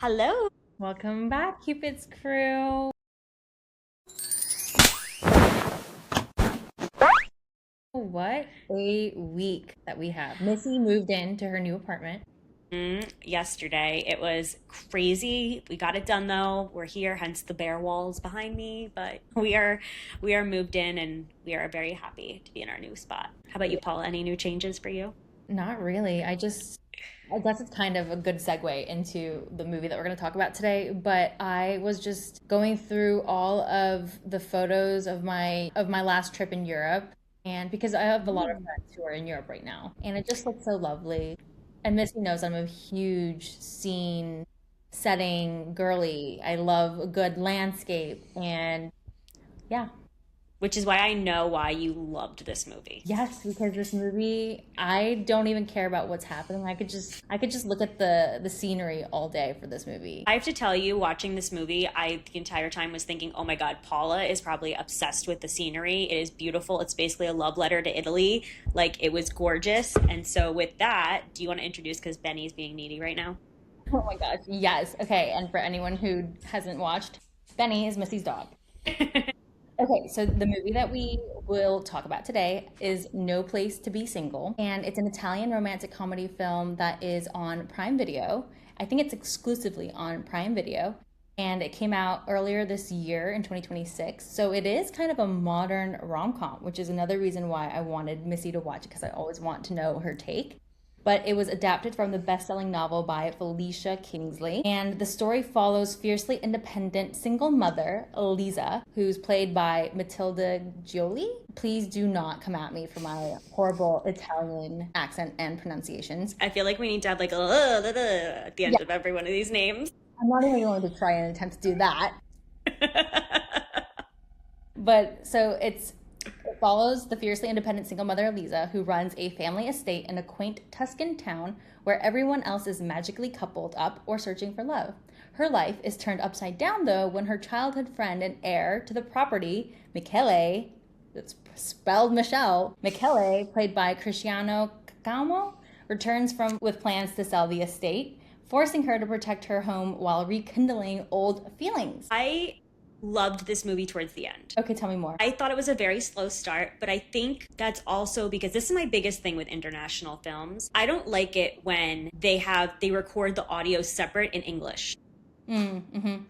Hello. Welcome back, Cupid's crew. What a week that we have. Missy moved into her new apartment. Yesterday it was crazy. We got it done though. We're here, hence the bare walls behind me, but we are moved in and we are very happy to be in our new spot. How about you, Paul? Any new changes for you? Not really. I guess it's kind of a good segue into the movie that we're going to talk about today, but I was just going through all of the photos of my last trip in Europe, and because I have a lot of friends who are in Europe right now, and it just looks so lovely. And Missy knows I'm a huge scene setting girly. I love a good landscape, and yeah. Which is why I know why you loved this movie. Yes, because this movie, I don't even care about what's happening. I could just look at the scenery all day for this movie. I have to tell you, watching this movie, I the entire time was thinking, oh my God, Paula is probably obsessed with the scenery. It is beautiful. It's basically a love letter to Italy. Like, it was gorgeous. And so, with that, do you want to introduce, because Benny's being needy right now? Oh my gosh, yes. Okay, and for anyone who hasn't watched, Benny is Missy's dog. Okay, so the movie that we will talk about today is No Place to Be Single, and it's an Italian romantic comedy film that is on Prime Video. I think it's exclusively on Prime Video, and it came out earlier this year in 2026. So it is kind of a modern rom-com, which is another reason why I wanted Missy to watch it because I always want to know her take. But it was adapted from the best-selling novel by Felicia Kingsley. And the story follows fiercely independent single mother, Lisa, who's played by Matilda Gioli. Please do not come at me for my horrible Italian accent and pronunciations. I feel like we need to have like a at the end Yeah, of every one of these names. I'm not even going to try and attempt to do that. But so it follows the fiercely independent single mother Lisa, who runs a family estate in a quaint Tuscan town where everyone else is magically coupled up or searching for love. Her life is turned upside down, though, when her childhood friend and heir to the property, Michele, that's spelled Michelle, Michele, played by Cristiano Cacamo, returns from with plans to sell the estate, forcing her to protect her home while rekindling old feelings. I loved this movie towards the end. Okay, tell me more. I thought it was a very slow start, but I think that's also because this is my biggest thing with international films. I don't like it when they record the audio separate in English.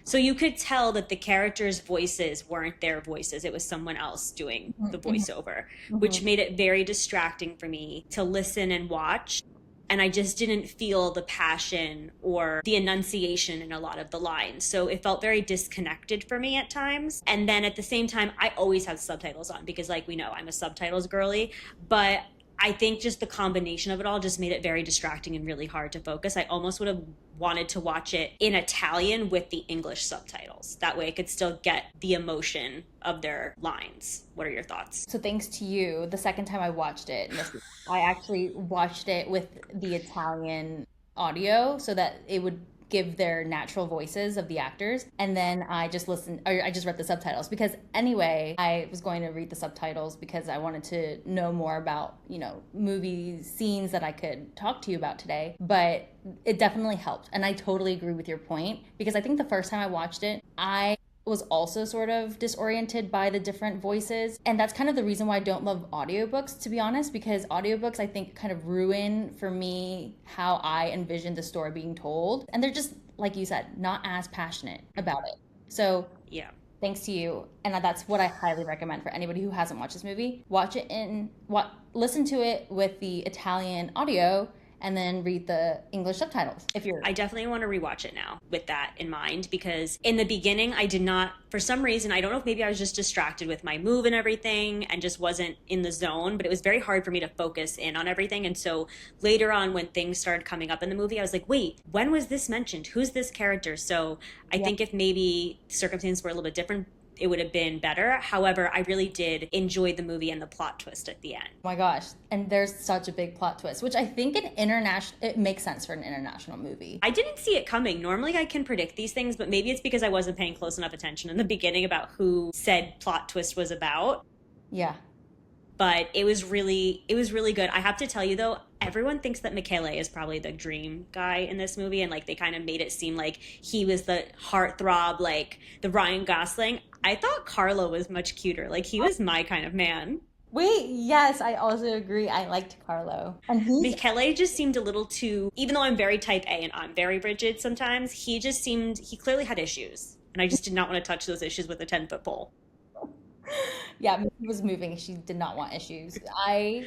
So you could tell that the characters' voices weren't their voices. It was someone else doing the voiceover, which made it very distracting for me to listen and watch. And I just didn't feel the passion or the enunciation in a lot of the lines. So it felt very disconnected for me at times. And then at the same time, I always have subtitles on because, like we know, I'm a subtitles girly. But I think just the combination of it all just made it very distracting and really hard to focus. I almost would have wanted to watch it in Italian with the English subtitles. That way I could still get the emotion of their lines. What are your thoughts? So thanks to you, the second time I watched it, I actually watched it with the Italian audio so that it would give their natural voices of the actors. And then I just listened, or I just read the subtitles because anyway, I was going to read the subtitles because I wanted to know more about, movie scenes that I could talk to you about today. But it definitely helped. And I totally agree with your point because I think the first time I watched it, I was also sort of disoriented by the different voices. And that's kind of the reason why I don't love audiobooks, to be honest, because audiobooks I think kind of ruin for me how I envision the story being told. And they're just, like you said, not as passionate about it. So Yeah. thanks to you. And that's what I highly recommend for anybody who hasn't watched this movie. Watch it listen to it with the Italian audio and then read the English subtitles if you're. I definitely want to rewatch it now with that in mind because in the beginning, I did not, for some reason, I don't know if maybe I was just distracted with my move and everything and just wasn't in the zone, but it was very hard for me to focus in on everything. And so later on, when things started coming up in the movie, I was like, wait, when was this mentioned? Who's this character? So I Yeah. think if maybe circumstances were a little bit different, it would have been better. However, I really did enjoy the movie and the plot twist at the end. Oh my gosh. And there's such a big plot twist, which I think it makes sense for an international movie. I didn't see it coming. Normally I can predict these things, but maybe it's because I wasn't paying close enough attention in the beginning about who said plot twist was about. Yeah. but it was really good. I have to tell you though, everyone thinks that Michele is probably the dream guy in this movie, and like they kind of made it seem like he was the heartthrob, like the Ryan Gosling. I thought Carlo was much cuter. Like he was my kind of man. Wait, yes, I also agree. I liked Carlo. And he's Michele just seemed a little too, even though I'm very type A and I'm very rigid sometimes, he clearly had issues. And I just did not want to touch those issues with a 10-foot pole. yeah, Missy was moving. She did not want issues. I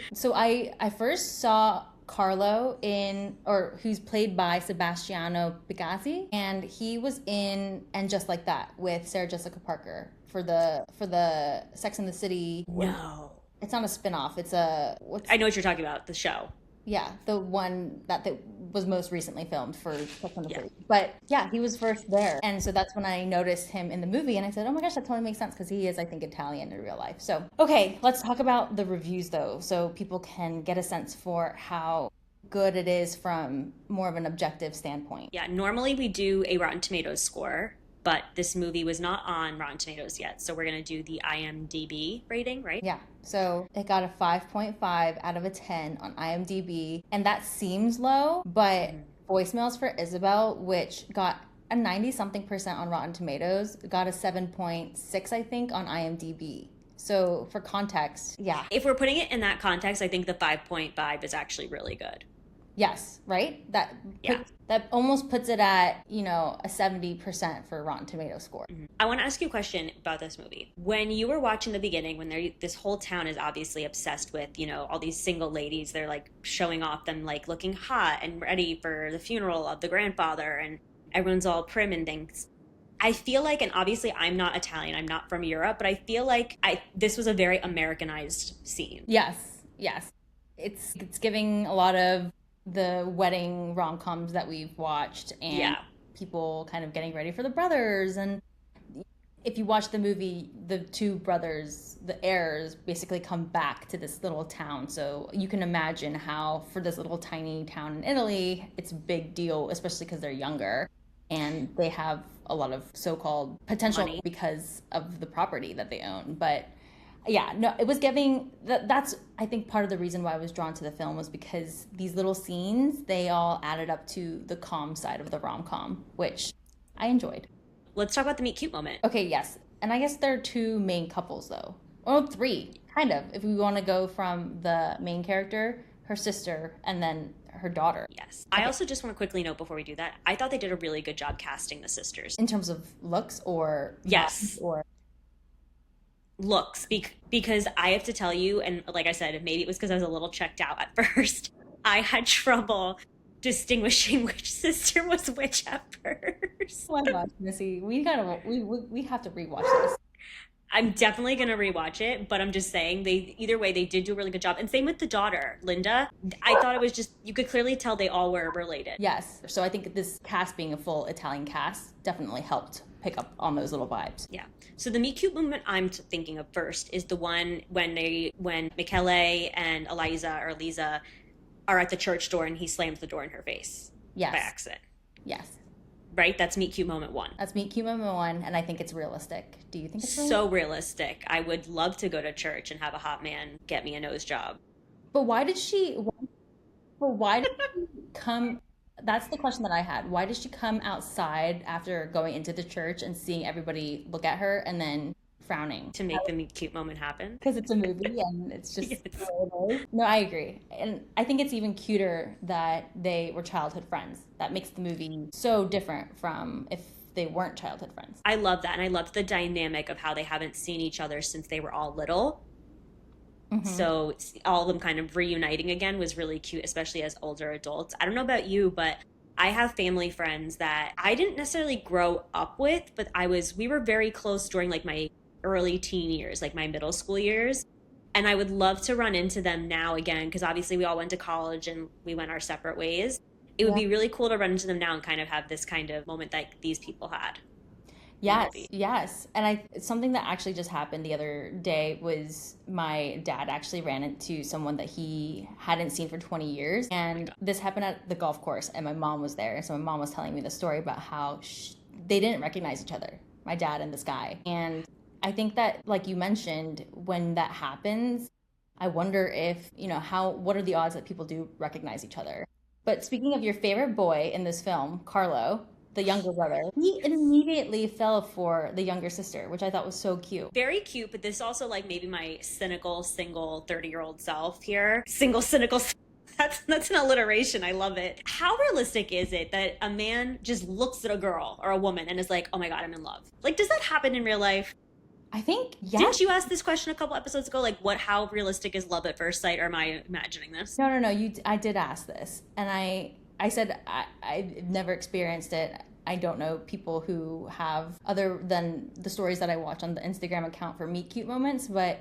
first saw Carlo in, or who's played by Sebastiano Pigazzi, and he was in And Just Like That with Sarah Jessica Parker for the Sex and the City. No. It's not a spin-off. It's a I know what you're talking about, the show. yeah, the one that was most recently filmed for Sex and the City. But yeah, he was first there. And so that's when I noticed him in the movie and I said, oh my gosh, that totally makes sense because he is, I think, Italian in real life. So, okay, let's talk about the reviews though, so people can get a sense for how good it is from more of an objective standpoint. Yeah, normally we do a Rotten Tomatoes score, but this movie was not on Rotten Tomatoes yet. So we're going to do the IMDb rating, right? Yeah. So it got a 5.5 out of a 10 on IMDb. And that seems low, but Voicemails for Isabel, which got a 90-something% on Rotten Tomatoes, got a 7.6, I think, on IMDb. So for context, yeah. If we're putting it in that context, I think the 5.5 is actually really good. Yes, right? That almost puts it at, a 70% for Rotten Tomatoes score. I want to ask you a question about this movie. When you were watching the beginning, when this whole town is obviously obsessed with, all these single ladies, they're like showing off them like looking hot and ready for the funeral of the grandfather, and everyone's all prim and things. I feel like, and obviously I'm not Italian, I'm not from Europe, but I feel like this was a very Americanized scene. Yes. It's giving a lot of the wedding rom-coms that we've watched and people kind of getting ready for the brothers. And if you watch the movie, the two brothers, the heirs, basically come back to this little town. So you can imagine how for this little tiny town in Italy, it's a big deal, especially because they're younger and they have a lot of so-called potential money because of the property that they own. But yeah, no, it was giving, that's, I think, part of the reason why I was drawn to the film was because these little scenes, they all added up to the calm side of the rom-com, which I enjoyed. Let's talk about the meet cute moment. Okay, yes. And I guess there are two main couples, though. Or three, kind of, if we want to go from the main character, her sister, and then her daughter. Yes. Okay. I also just want to quickly note before we do that, I thought they did a really good job casting the sisters. In terms of looks or... Yes. Or... looks, because I have to tell you, and like I said, maybe it was because I was a little checked out at first, I had trouble distinguishing which sister was which at first. Oh my gosh, Missy, we have to rewatch this. I'm definitely gonna rewatch it, but I'm just saying either way they did do a really good job. And same with the daughter, Linda. I thought it was just, you could clearly tell they all were related. Yes. So I think this cast being a full Italian cast definitely helped pick up on those little vibes. Yeah. So the meet cute moment I'm thinking of first is the one when Michele and Eliza are at the church door and he slams the door in her face. Yes. By accident. Yes. Right? That's meet cute moment one. That's meet cute moment one, and I think it's realistic. Do you think it's realistic? So realistic. I would love to go to church and have a hot man get me a nose job. But why did she come... That's the question that I had. Why did she come outside after going into the church and seeing everybody look at her and then frowning? To make the meet cute moment happen. Because it's a movie and it's just... Yes. No, I agree. And I think it's even cuter that they were childhood friends. That makes the movie so different from if they weren't childhood friends. I love that. And I loved the dynamic of how they haven't seen each other since they were all little. Mm-hmm. So all of them kind of reuniting again was really cute, especially as older adults. I don't know about you, but I have family friends that I didn't necessarily grow up with, but we were very close during like my early teen years, like my middle school years. And I would love to run into them now again, because obviously we all went to college and we went our separate ways. It would be really cool to run into them now and kind of have this kind of moment that these people had. Yes. And something that actually just happened the other day was my dad actually ran into someone that he hadn't seen for 20 years. And this happened at the golf course and my mom was there. So my mom was telling me the story about how they didn't recognize each other, my dad and this guy. And I think that, like you mentioned, when that happens, I wonder if, what are the odds that people do recognize each other? But speaking of your favorite boy in this film, Carlo, the younger brother, he immediately fell for the younger sister, which I thought was so cute. Very cute, but this also like maybe my cynical, single 30-year-old self here. Single, cynical. That's an alliteration. I love it. How realistic is it that a man just looks at a girl or a woman and is like, oh my God, I'm in love? Like, does that happen in real life? I think, yeah. Didn't you ask this question a couple episodes ago? Like, how realistic is love at first sight? Or am I imagining this? No. I did ask this. And I said I've never experienced it. I don't know people who have, other than the stories that I watch on the Instagram account for meet cute moments, but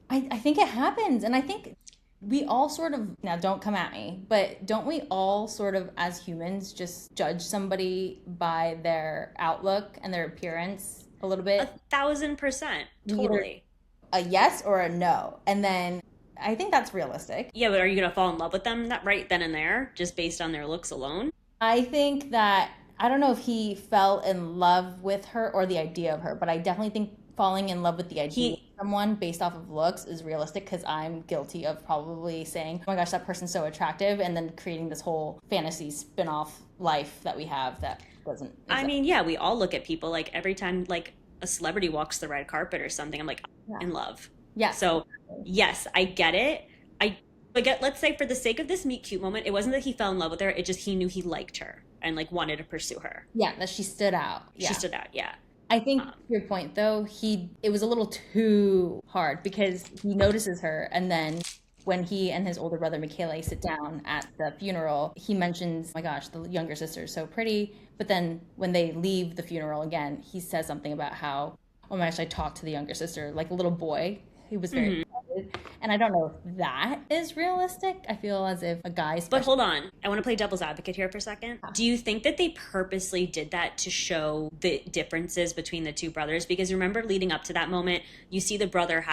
I think it happens. And I think we all sort of, now don't come at me, but don't we all sort of as humans just judge somebody by their outlook and their appearance a little bit? 1,000%. Totally. Either a yes or a no. And then I think that's realistic. Yeah, but are you going to fall in love with them right then and there, just based on their looks alone? I think that, I don't know if he fell in love with her or the idea of her, but I definitely think falling in love with the idea of someone based off of looks is realistic, because I'm guilty of probably saying, oh my gosh, that person's so attractive, and then creating this whole fantasy spin-off life that we have that doesn't exist. I mean, yeah, we all look at people like every time like a celebrity walks the red carpet or something, I'm like, I'm in love. Yeah. So yes, I get it. Let's say for the sake of this meet cute moment, it wasn't that he fell in love with her, it just he knew he liked her and like wanted to pursue her. Yeah, that she stood out. Yeah. She stood out, yeah. I think to your point though, it was a little too hard, because he notices her, and then when he and his older brother Michele sit down at the funeral, he mentions, oh my gosh, the younger sister is so pretty. But then when they leave the funeral again, he says something about how, oh my gosh, I talked to the younger sister like a little boy. He was very excited. And I don't know if that is realistic. I feel as if a guy... But hold on. I want to play devil's advocate here for a second. Do you think that they purposely did that to show the differences between the two brothers? Because remember, leading up to that moment, you see the brother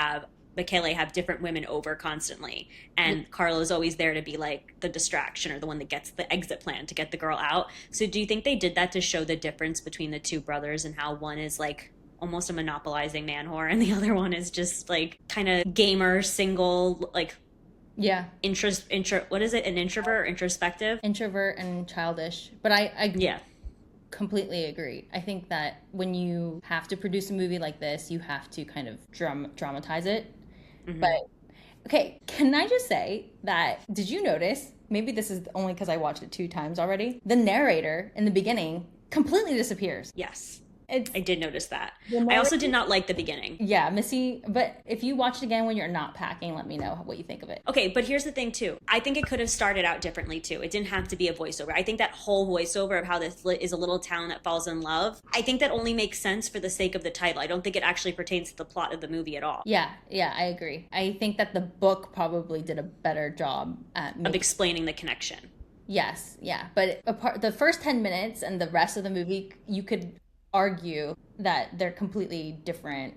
Michele have different women over constantly. And Carlo's always there to be like the distraction or the one that gets the exit plan to get the girl out. So do you think they did that to show the difference between the two brothers and how one is like almost a monopolizing man whore and the other one is just like kind of gamer, single, like what is it, an introvert or introspective? Introvert and childish. But I completely agree. I think that when you have to produce a movie like this, you have to kind of dramatize it. But okay, can I just say that, did you notice, maybe this is only because I watched it 2 times already, the narrator in the beginning completely disappears? Yes. I did notice that. I also did not like the beginning. Yeah, Missy, but if you watch it again when you're not packing, let me know what you think of it. Okay, but here's the thing too. I think it could have started out differently too. It didn't have to be a voiceover. I think that whole voiceover of how this is a little town that falls in love, I think that only makes sense for the sake of the title. I don't think it actually pertains to the plot of the movie at all. Yeah, I agree. I think that the book probably did a better job of explaining the connection. Yes, yeah. But the first 10 minutes and the rest of the movie, you could argue that they're completely different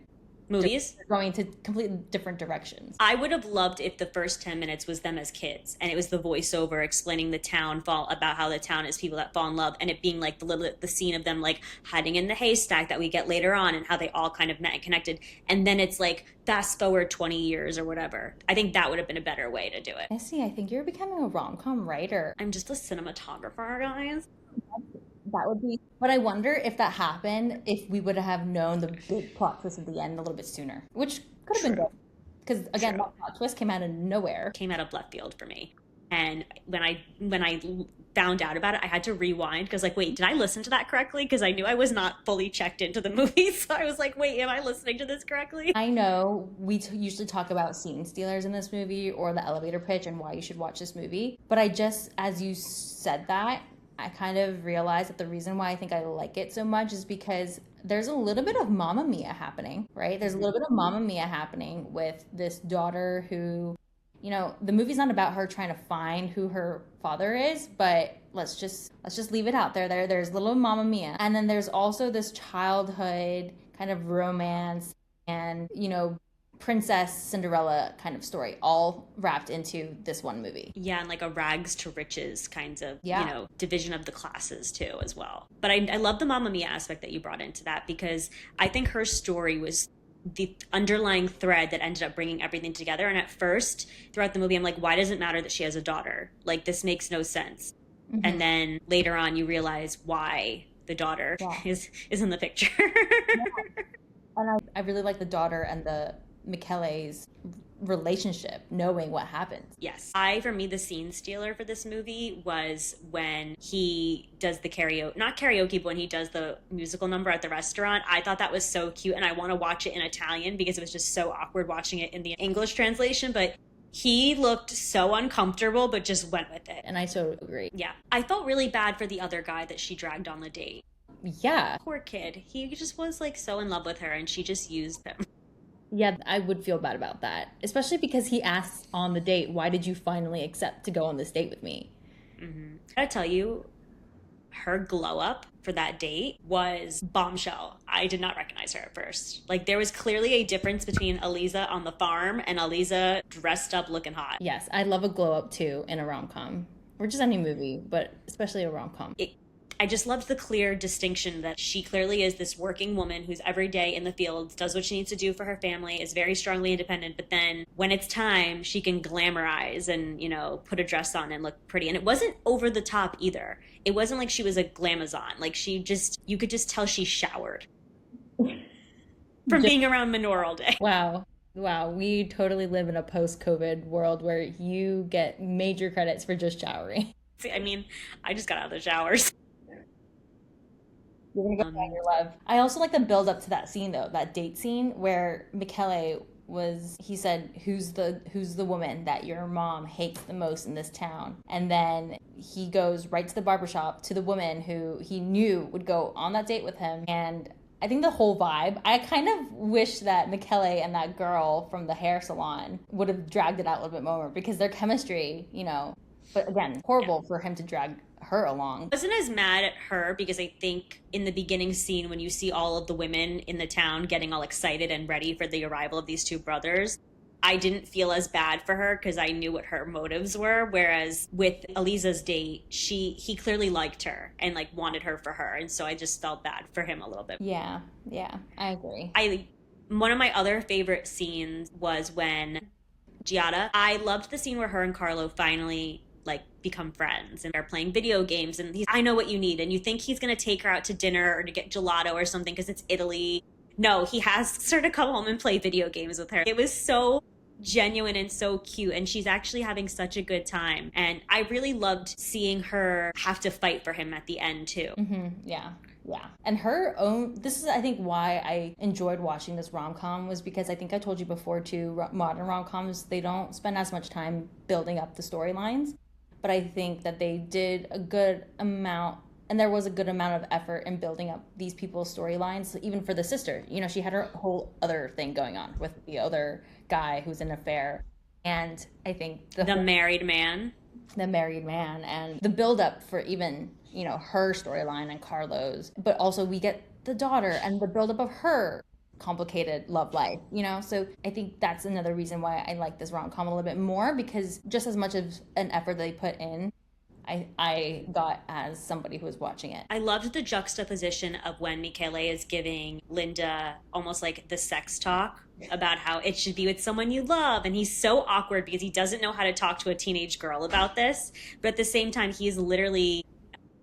movies. They're going to completely different directions. I would have loved if the first 10 minutes was them as kids and it was the voiceover explaining the town about how the town is people that fall in love, and it being like the scene of them like hiding in the haystack that we get later on and how they all kind of met and connected, and then it's like fast forward 20 years or whatever. I think that would have been a better way to do it. I see. I think you're becoming a rom-com writer. I'm just a cinematographer, guys. That would be, but I wonder if that happened, if we would have known the big plot twist at the end a little bit sooner, which could have been good. Because again, that plot twist came out of nowhere. Came out of left field for me. And when I found out about it, I had to rewind because like, wait, did I listen to that correctly? Because I knew I was not fully checked into the movie. So I was like, wait, am I listening to this correctly? I know we usually talk about scene stealers in this movie or the elevator pitch and why you should watch this movie. But I just, as you said that, I kind of realized that the reason why I think I like it so much is because there's a little bit of Mamma Mia happening, right? There's a little bit of Mamma Mia happening with this daughter who, the movie's not about her trying to find who her father is, but let's just leave it out there. There's little Mamma Mia. And then there's also this childhood kind of romance and, Princess Cinderella kind of story, all wrapped into this one movie. Yeah, and like a rags to riches kinds of, division of the classes too as well. But I love the Mamma Mia aspect that you brought into that, because I think her story was the underlying thread that ended up bringing everything together. And at first, throughout the movie, I'm like, why does it matter that she has a daughter? Like, this makes no sense. Mm-hmm. And then later on, you realize why the daughter is in the picture. Yeah. And I really like the daughter and the Michele's relationship, knowing what happens. Yes. For me, the scene stealer for this movie was when he does the karaoke, not karaoke, but when he does the musical number at the restaurant. I thought that was so cute, and I want to watch it in Italian because it was just so awkward watching it in the English translation, but he looked so uncomfortable, but just went with it. And I so agree. Yeah. I felt really bad for the other guy that she dragged on the date. Yeah. Poor kid. He just was like so in love with her, and she just used him. Yeah, I would feel bad about that, especially because he asked on the date, why did you finally accept to go on this date with me? Mm-hmm. I gotta tell you, her glow up for that date was bombshell. I did not recognize her at first. Like, there was clearly a difference between Aliza on the farm and Aliza dressed up looking hot. Yes, I love a glow up too in a rom-com, or just any movie, but especially a rom-com. I just loved the clear distinction that she clearly is this working woman who's every day in the fields, does what she needs to do for her family, is very strongly independent, but then when it's time, she can glamorize and, put a dress on and look pretty. And it wasn't over the top either. It wasn't like she was a glamazon. Like, you could just tell she showered from being around Manor all day. Wow, we totally live in a post-COVID world where you get major credits for just showering. See, I mean, I just got out of the showers. You're gonna go find your love. I also like the build up to that scene though, that date scene where Michele he said, who's the woman that your mom hates the most in this town? And then he goes right to the barbershop to the woman who he knew would go on that date with him. And I think the whole vibe, I kind of wish that Michele and that girl from the hair salon would have dragged it out a little bit more, because their chemistry, but again, horrible for him to drag her along. I wasn't as mad at her because I think in the beginning scene when you see all of the women in the town getting all excited and ready for the arrival of these two brothers, I didn't feel as bad for her because I knew what her motives were. Whereas with Aliza's date, he clearly liked her and like wanted her for her, and so I just felt bad for him a little bit. Yeah, I agree. One of my other favorite scenes was when Giada. I loved the scene where her and Carlo finally become friends and they're playing video games, and I know what you need, and you think he's gonna take her out to dinner or to get gelato or something because it's Italy. No, he asks her to come home and play video games with her. It was so genuine and so cute, and she's actually having such a good time, and I really loved seeing her have to fight for him at the end too. Mm-hmm. Yeah. And this is, I think, why I enjoyed watching this rom-com, was because I think I told you before too, modern rom-coms, they don't spend as much time building up the storylines. But I think that they did a good amount, and there was a good amount of effort in building up these people's storylines, even for the sister. She had her whole other thing going on with the other guy who's in an affair. And I think the married man, and the build-up for even, her storyline and Carlo's. But also we get the daughter and the build-up of her complicated love life, so I think that's another reason why I like this rom-com a little bit more, because just as much of an effort they put in, I got as somebody who was watching it. I loved the juxtaposition of when Michele is giving Linda almost like the sex talk about how it should be with someone you love, and he's so awkward because he doesn't know how to talk to a teenage girl about this, but at the same time he's literally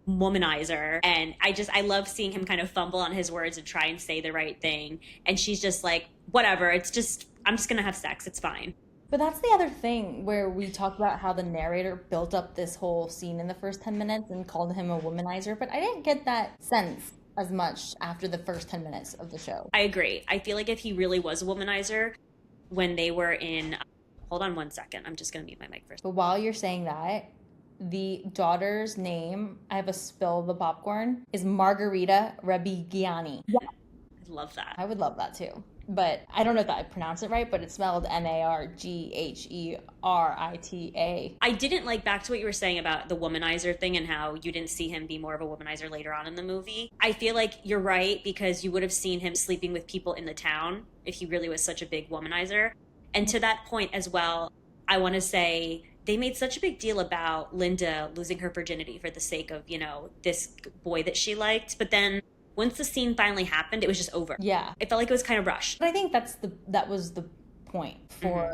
womanizer, and I love seeing him kind of fumble on his words and try and say the right thing, and she's just like, whatever, I'm just gonna have sex, it's fine. But that's the other thing where we talked about how the narrator built up this whole scene in the first 10 minutes and called him a womanizer, but I didn't get that sense as much after the first 10 minutes of the show. I agree. I feel like if he really was a womanizer, when they were in, hold on one second, I'm just gonna mute my mic first. But while you're saying that, the daughter's name, I have a spill of the popcorn, is Margherita Rebbigiani. Yeah. I love that. I would love that too. But I don't know if I pronounced it right, but it's spelled Margherita. I didn't like, back to what you were saying about the womanizer thing and how you didn't see him be more of a womanizer later on in the movie. I feel like you're right, because you would have seen him sleeping with people in the town if he really was such a big womanizer. And to that point as well, I want to say they made such a big deal about Linda losing her virginity for the sake of, this boy that she liked. But then once the scene finally happened, it was just over. Yeah. It felt like it was kind of rushed. But I think that was the point for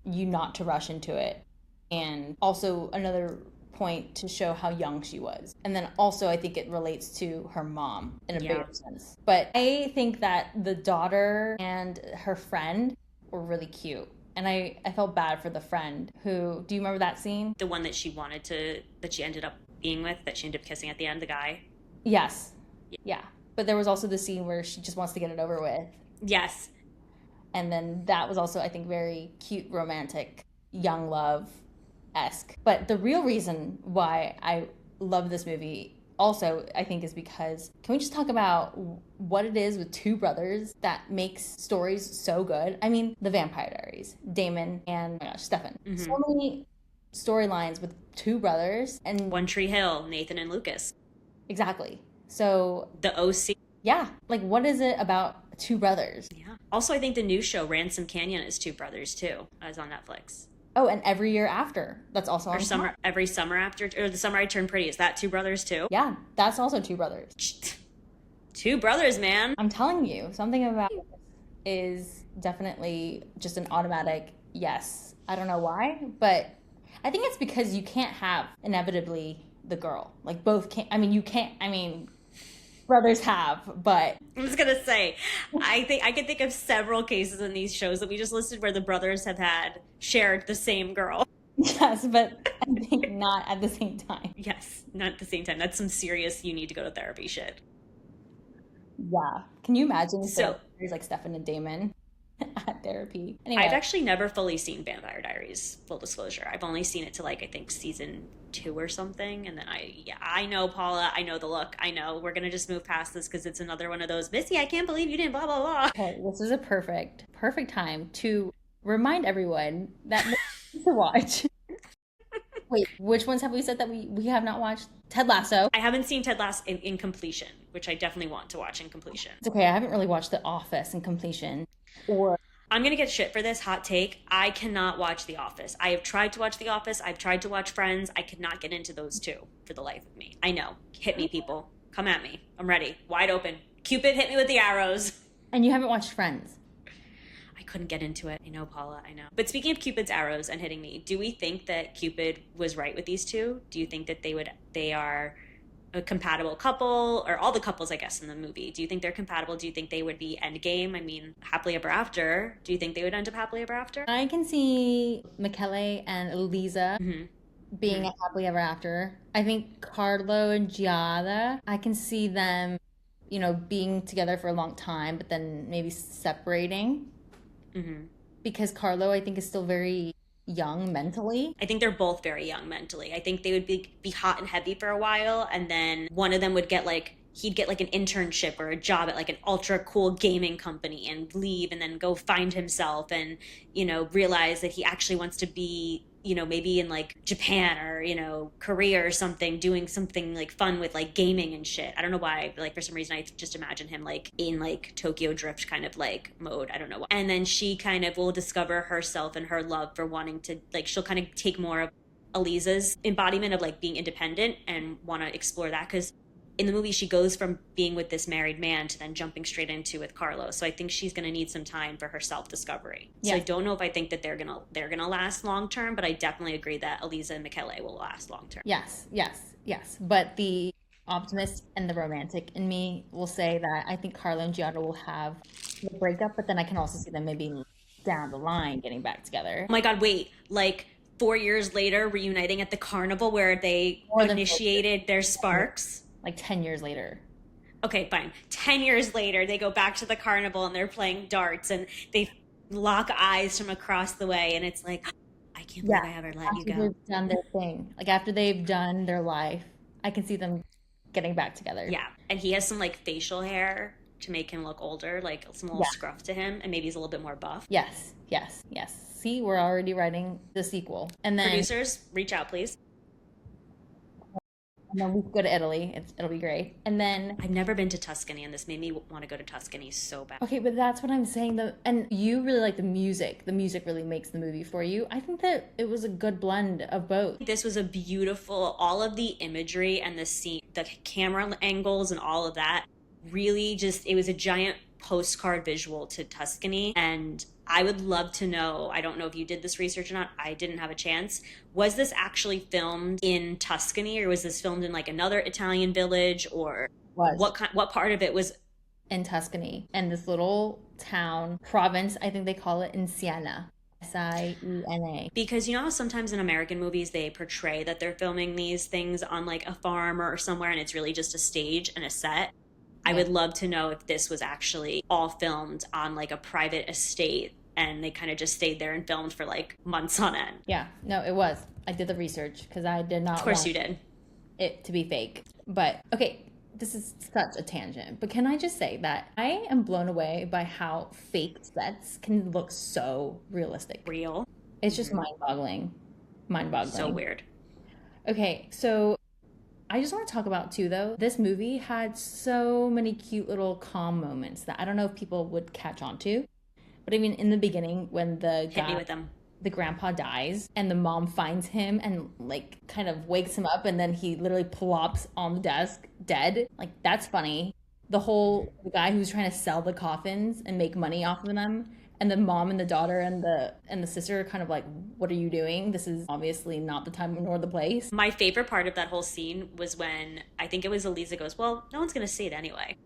you not to rush into it. And also another point to show how young she was. And then also I think it relates to her mom in a bigger sense. But I think that the daughter and her friend were really cute. And I felt bad for the friend who, do you remember that scene? The one that she ended up being with, that she ended up kissing at the end, the guy? Yes. Yeah. But there was also the scene where she just wants to get it over with. Yes. And then that was also, I think, very cute, romantic, young love-esque. But the real reason why I love this movie also, I think, is because, can we just talk about what it is with two brothers that makes stories so good? I mean, The Vampire Diaries, Damon and, oh my gosh, Stefan. Mm-hmm. So many storylines with two brothers. And One Tree Hill, Nathan and Lucas. Exactly. So The OC. Yeah. Like, what is it about two brothers? Yeah. Also, I think the new show, Ransom Canyon, is two brothers, too. It's on Netflix. Oh, and Every Year After. That's also on every summer after, or The Summer I Turned Pretty. Is that two brothers, too? Yeah, that's also two brothers. Two brothers, man. I'm telling you, something about it is definitely just an automatic yes. I don't know why, but I think it's because you can't have inevitably the girl. Like, both can't. I mean, you can't. I mean, brothers have, but I was gonna say, I can think of several cases in these shows that we just listed where the brothers have shared the same girl. Yes, but I think not at the same time. Yes, not at the same time. That's some serious, you need to go to therapy shit. Yeah. Can you imagine there's like Stefan and Damon at therapy? Anyway. I've actually never fully seen Vampire Diaries, full disclosure. I've only seen it to, like, I think season 2 or something, and then I know, Paula, I know the look, I know, we're gonna just move past this because it's another one of those, Missy, I can't believe you didn't blah blah blah. Okay, this is a perfect time to remind everyone that to watch. Wait, which ones have we said that we have not watched? Ted Lasso. I haven't seen Ted Lasso in completion, which I definitely want to watch in completion. It's okay, I haven't really watched The Office in completion. I'm going to get shit for this hot take. I cannot watch The Office. I have tried to watch The Office. I've tried to watch Friends. I could not get into those two for the life of me. I know. Hit me, people. Come at me. I'm ready. Wide open. Cupid, hit me with the arrows. And you haven't watched Friends? I couldn't get into it. I know, Paula. I know. But speaking of Cupid's arrows and hitting me, do we think that Cupid was right with these two? Do you think that they are a compatible couple, or all the couples, I guess, in the movie? Do you think they're compatible? Do you think they would be endgame? I mean, happily ever after. Do you think they would end up happily ever after? I can see Michele and Elisa being a happily ever after. I think Carlo and Giada, I can see them, being together for a long time, but then maybe separating. Because Carlo, I think, is still very young mentally. I think they're both very young mentally. I think they would be hot and heavy for a while, and then one of them would get he'd get like an internship or a job at like an ultra cool gaming company and leave and then go find himself and, realize that he actually wants to be, maybe in like Japan or, Korea or something, doing something like fun with like gaming and shit. I don't know why, but like for some reason I just imagine him like in like Tokyo Drift kind of like mode. I don't know why. And then she kind of will discover herself and her love for wanting to, like, she'll kind of take more of Elisa's embodiment of like being independent and want to explore that, because in the movie, she goes from being with this married man to then jumping straight into with Carlo. So I think she's going to need some time for her self-discovery. So I don't know if I think that they're gonna last long term, but I definitely agree that Elisa and Michele will last long term. Yes. But the optimist and the romantic in me will say that I think Carlo and Giada will have a breakup, but then I can also see them maybe down the line getting back together. Oh my God, wait, like 4 years later, reuniting at the carnival where they initiated their sparks? Like 10 years later. Okay, fine. 10 years later, they go back to the carnival and they're playing darts and they lock eyes from across the way. And it's like, I can't believe I ever let you go. After they've done their thing. Like after they've done their life, I can see them getting back together. Yeah. And he has some like facial hair to make him look older, like some little scruff to him. And maybe he's a little bit more buff. Yes. See, we're already writing the sequel. And then producers, reach out, please. And then we go to Italy. It'll be great. And then I've never been to Tuscany, and this made me want to go to Tuscany so bad. Okay, but that's what I'm saying. And you really like the music. The music really makes the movie for you. I think that it was a good blend of both. This was a beautiful, all of the imagery and the scene, the camera angles and all of that. really just, it was a giant postcard visual to Tuscany. And I would love to know, I don't know if you did this research or not, I didn't have a chance. Was this actually filmed in Tuscany, or was this filmed in like another Italian village, or Was what part of it was in Tuscany, and this little town, province, I think they call it, in Siena. Siena. because you know how sometimes in American movies they portray that they're filming these things on like a farm or somewhere and it's really just a stage and a set? I would love to know if this was actually all filmed on like a private estate and they kind of just stayed there and filmed for like months on end. Yeah, no, it was. I did the research because I did not Of course want you did. it to be fake. But okay, this is such a tangent. But can I just say that I am blown away by how fake sets can look so realistic. Real. It's just mind-boggling. Mind-boggling. So weird. Okay, so I just want to talk about too, though. This movie had so many cute little calm moments that I don't know if people would catch on to. But I mean, in the beginning, when Hit me with them. the grandpa dies and the mom finds him and like kind of wakes him up and then he literally plops on the desk dead. Like, that's funny. The guy who's trying to sell the coffins and make money off of them, and the mom and the daughter and the sister are kind of like, what are you doing? This is obviously not the time nor the place. My favorite part of that whole scene was when I think it was Eliza goes, well, no one's going to see it anyway.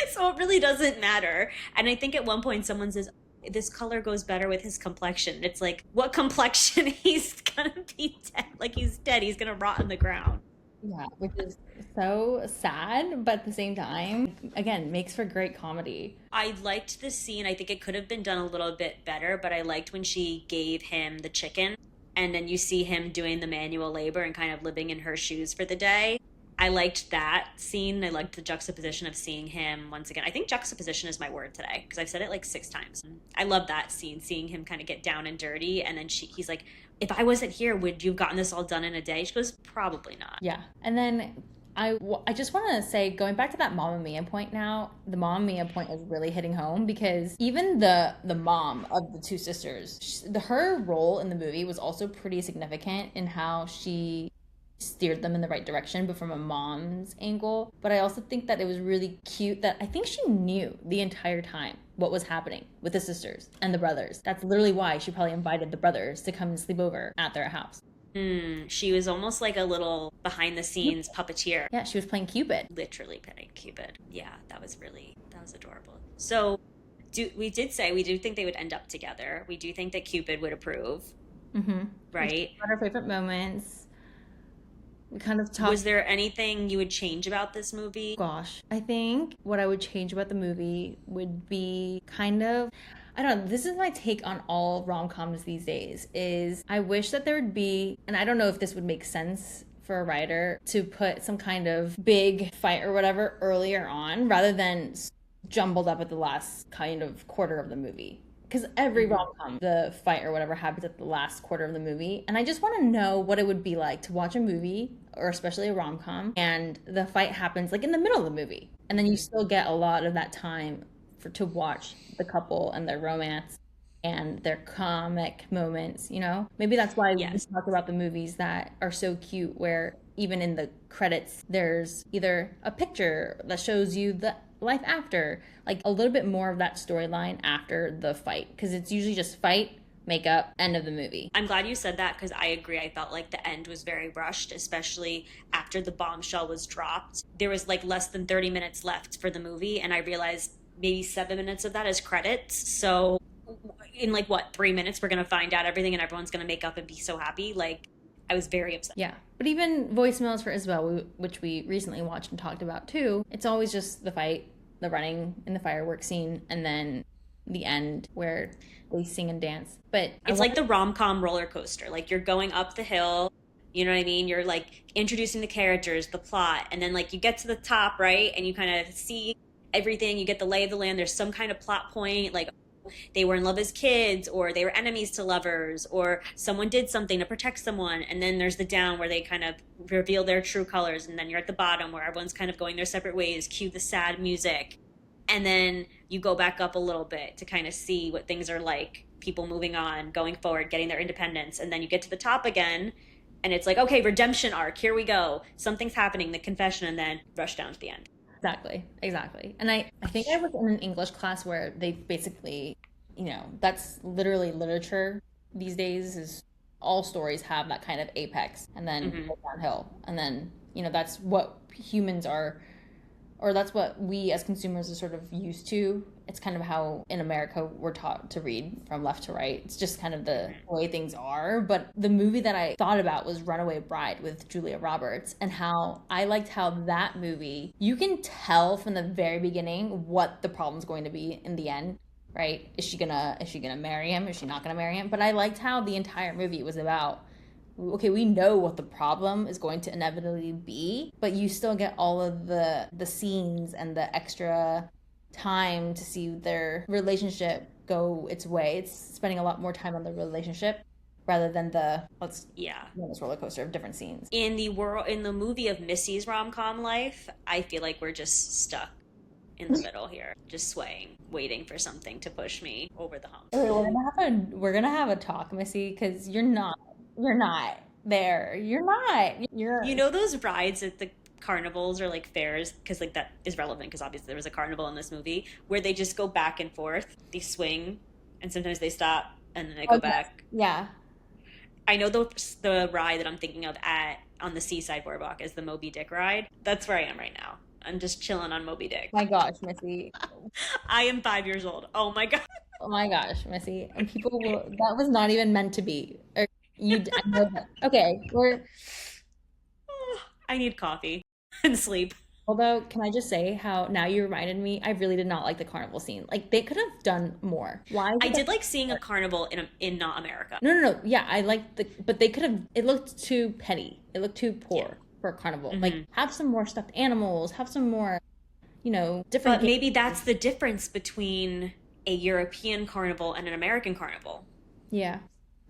So it really doesn't matter. And I think at one point someone says, this color goes better with his complexion. It's like, what complexion? He's going to be dead. Like, he's dead. He's going to rot in the ground. Yeah, which is so sad, but at the same time, again, makes for great comedy. I liked the scene. I think it could have been done a little bit better, but I liked when she gave him the chicken and then you see him doing the manual labor and kind of living in her shoes for the day. I liked that scene. I liked the juxtaposition of seeing him once again. I think juxtaposition is my word today because I've said it like 6 times. I love that scene, seeing him kind of get down and dirty. And then he's like, if I wasn't here, would you have gotten this all done in a day? She goes, probably not. Yeah. And then I just want to say, going back to that Mamma Mia point now, the Mamma Mia point is really hitting home because even the mom of the 2 sisters, her role in the movie was also pretty significant in how she steered them in the right direction, but from a mom's angle. But I also think that it was really cute that I think she knew the entire time what was happening with the sisters and the brothers. That's literally why she probably invited the brothers to come and sleep over at their house. She was almost like a little behind the scenes puppeteer. Yeah, she was playing Cupid. Literally playing Cupid. Yeah, that was adorable. So we do think they would end up together. We do think that Cupid would approve. Mm-hmm. Right? What our favorite moments. We kind of talked. Was there anything you would change about this movie? Gosh, I think what I would change about the movie would be kind of, I don't know, this is my take on all rom-coms these days, is I wish that there would be, and I don't know if this would make sense for a writer, to put some kind of big fight or whatever earlier on rather than jumbled up at the last kind of quarter of the movie. Because every rom-com, the fight or whatever happens at the last quarter of the movie. And I just want to know what it would be like to watch a movie, or especially a rom-com, and the fight happens like in the middle of the movie. And then you still get a lot of that time to watch the couple and their romance and their comic moments, you know? Maybe that's why we talk about the movies that are so cute, where even in the credits, there's either a picture that shows you the life after, like a little bit more of that storyline after the fight, because it's usually just fight, makeup, end of the movie. I'm glad you said that because I agree. I felt like the end was very rushed, especially after the bombshell was dropped. There was like less than 30 minutes left for the movie, and I realized maybe 7 minutes of that is credits. So in like 3 minutes we're gonna find out everything and everyone's gonna make up and be so happy. Like, I was very upset. Yeah, but even voicemails for Isabel, which we recently watched and talked about too, it's always just the fight, the running, and the fireworks scene, and then the end where they sing and dance. But it's like the rom-com roller coaster. Like, you're going up the hill, you know what I mean? You're like introducing the characters, the plot, and then like you get to the top, right? And you kind of see everything, you get the lay of the land. There's some kind of plot point, like they were in love as kids, or they were enemies to lovers, or someone did something to protect someone. And then there's the down where they kind of reveal their true colors. And then you're at the bottom where everyone's kind of going their separate ways, cue the sad music. And then you go back up a little bit to kind of see what things are like, people moving on, going forward, getting their independence. And then you get to the top again, And it's like, okay, redemption arc, here we go. Something's happening, the confession, and then rush down to the end. Exactly. And I think I was in an English class where they basically, that's literally literature these days is all stories have that kind of apex and then go downhill. And then, that's what humans are, or that's what we as consumers are sort of used to. It's kind of how in America we're taught to read from left to right. It's just kind of the way things are. But the movie that I thought about was Runaway Bride with Julia Roberts, and how I liked how that movie, you can tell from the very beginning what the problem's going to be in the end, right? Is she gonna marry him? Is she not gonna marry him? But I liked how the entire movie was about, okay, we know what the problem is going to inevitably be, but you still get all of the scenes and the extra time to see their relationship go its way. It's spending a lot more time on the relationship rather than let's go on this roller coaster of different scenes. In the movie of Missy's rom-com life, I feel like we're just stuck in the middle here, just swaying, waiting for something to push me over the hump. We're gonna have a talk, Missy, because you're not there. You're those rides at the carnivals or like fairs, because like that is relevant because obviously there was a carnival in this movie where they just go back and forth, they swing, and sometimes they stop and then they go back. Yeah, I know the ride that I'm thinking of on the Seaside Boardwalk is the Moby Dick ride. That's where I am right now. I'm just chilling on Moby Dick. My gosh, Missy. I am 5 years old. Oh my god. Oh my gosh, Missy. And that was not even meant to be. I know that. Okay, I need coffee and sleep. Although, can I just say how now you reminded me, I really did not like the carnival scene. Like, they could have done more. Why? I did like seeing a carnival in not America. No. Yeah, I liked but they could have, it looked too petty. It looked too poor for a carnival. Like, have some more stuffed animals, have some more, different. But maybe that's the difference between a European carnival and an American carnival. Yeah.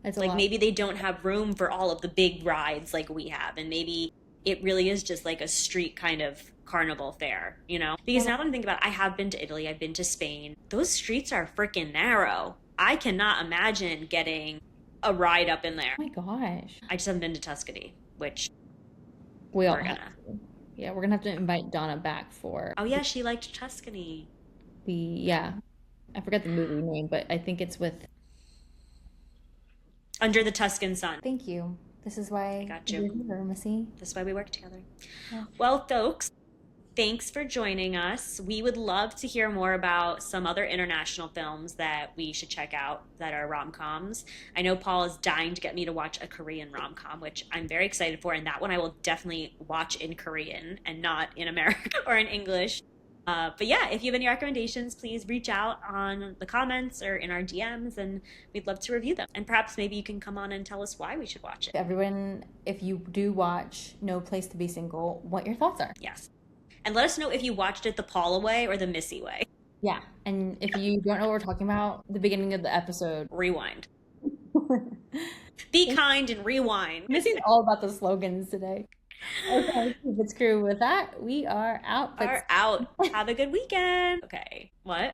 It's like maybe they don't have room for all of the big rides like we have, and maybe it really is just like a street kind of carnival fair, Because now that I'm thinking about it, I have been to Italy, I've been to Spain. Those streets are freaking narrow. I cannot imagine getting a ride up in there. Oh my gosh. I just haven't been to Tuscany, which we're gonna have to invite Donna back for. Oh yeah, she liked Tuscany. I forget the movie name, but I think it's with Under the Tuscan Sun. Thank you. This is why I got you. You're here, Missy. This is why we work together. Yeah. Well, folks, thanks for joining us. We would love to hear more about some other international films that we should check out that are rom-coms. I know Paul is dying to get me to watch a Korean rom-com, which I'm very excited for, and that one I will definitely watch in Korean and not in American or in English. But yeah, if you have any recommendations, please reach out on the comments or in our DMs, and we'd love to review them. And perhaps maybe you can come on and tell us why we should watch it. Everyone, if you do watch No Place to Be Single, what your thoughts are. Yes. And let us know if you watched it the Paula way or the Missy way. Yeah. And if you don't know what we're talking about, the beginning of the episode. Rewind. Be kind and rewind. Missy's all about the slogans today. Okay, keep it screw. With that, we are out. Are out. Have a good weekend. Okay. What?